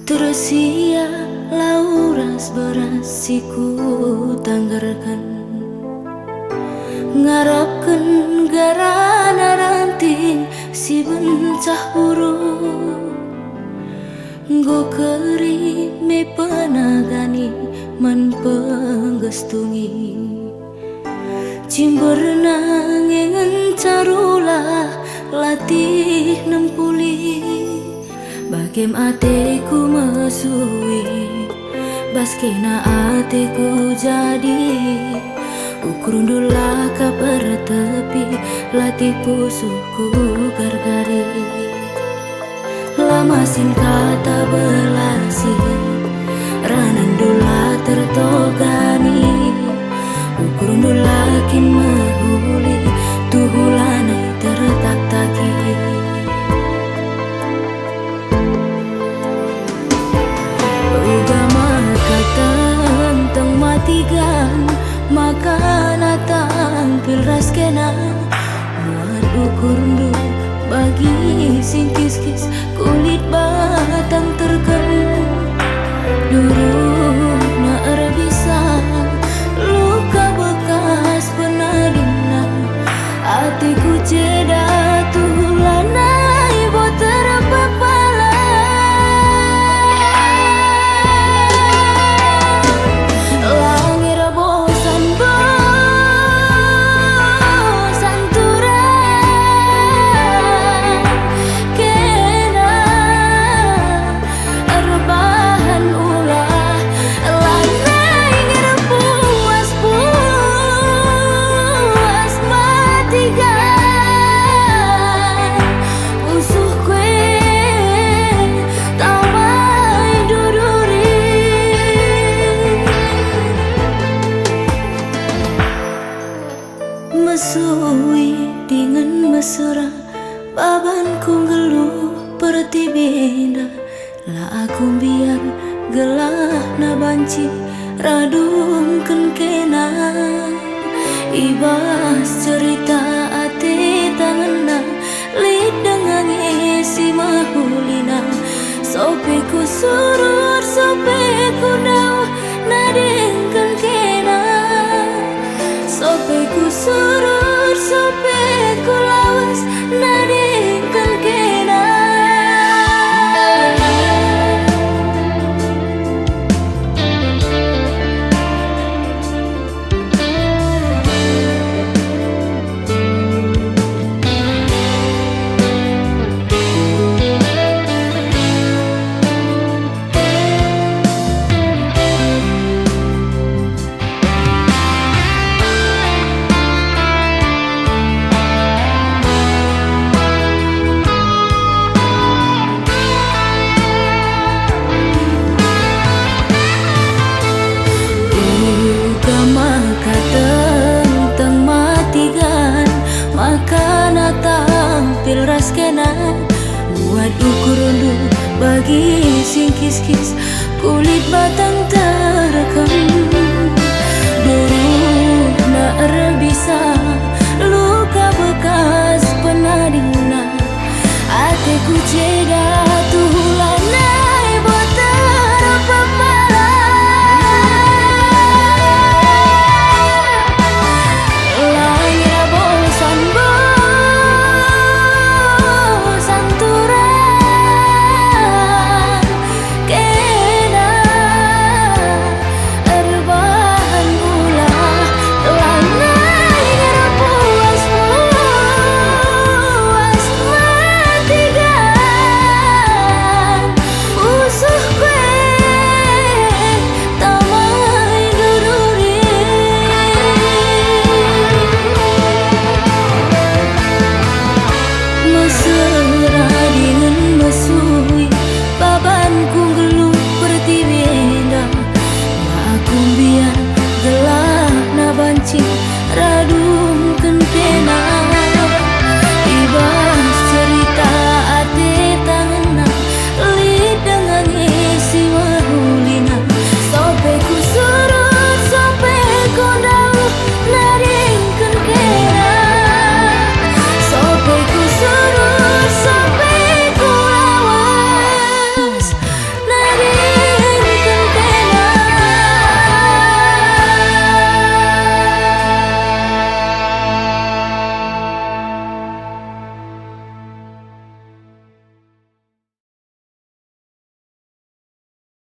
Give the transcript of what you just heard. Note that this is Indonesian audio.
Tersia lauras berasiku tanggarkan ngarapkan garana ranting si bencah burung go keri me panagani man penggestungi cimberna ngengen carula latih nempuli bagem ateku mesui baskena ateku jadi ukurundulah ka tepi latih pusuku gargari lama sin kata belasi ranandula tertogani ukurundulah kin mahuli tuhulanai tertak-taki matigan maka tampil raskena muat ukurundu bagi sing kis-kis kulit batang terken dulu na bisa luka bekas penadina hatiku ceda tuhulanai buat terpapala mesui dengan mesra babanku geluh perti benda lah aku biar gelah na banci radung kena ibas cerita ati tangan lid dengan isi mahulina sopeku surur sopeku daw nadengkan kena sopeku surur sopeku lawas nadengkan kena tampil raskena buat ukurundu bagi sing kis-kis kulit batang terekam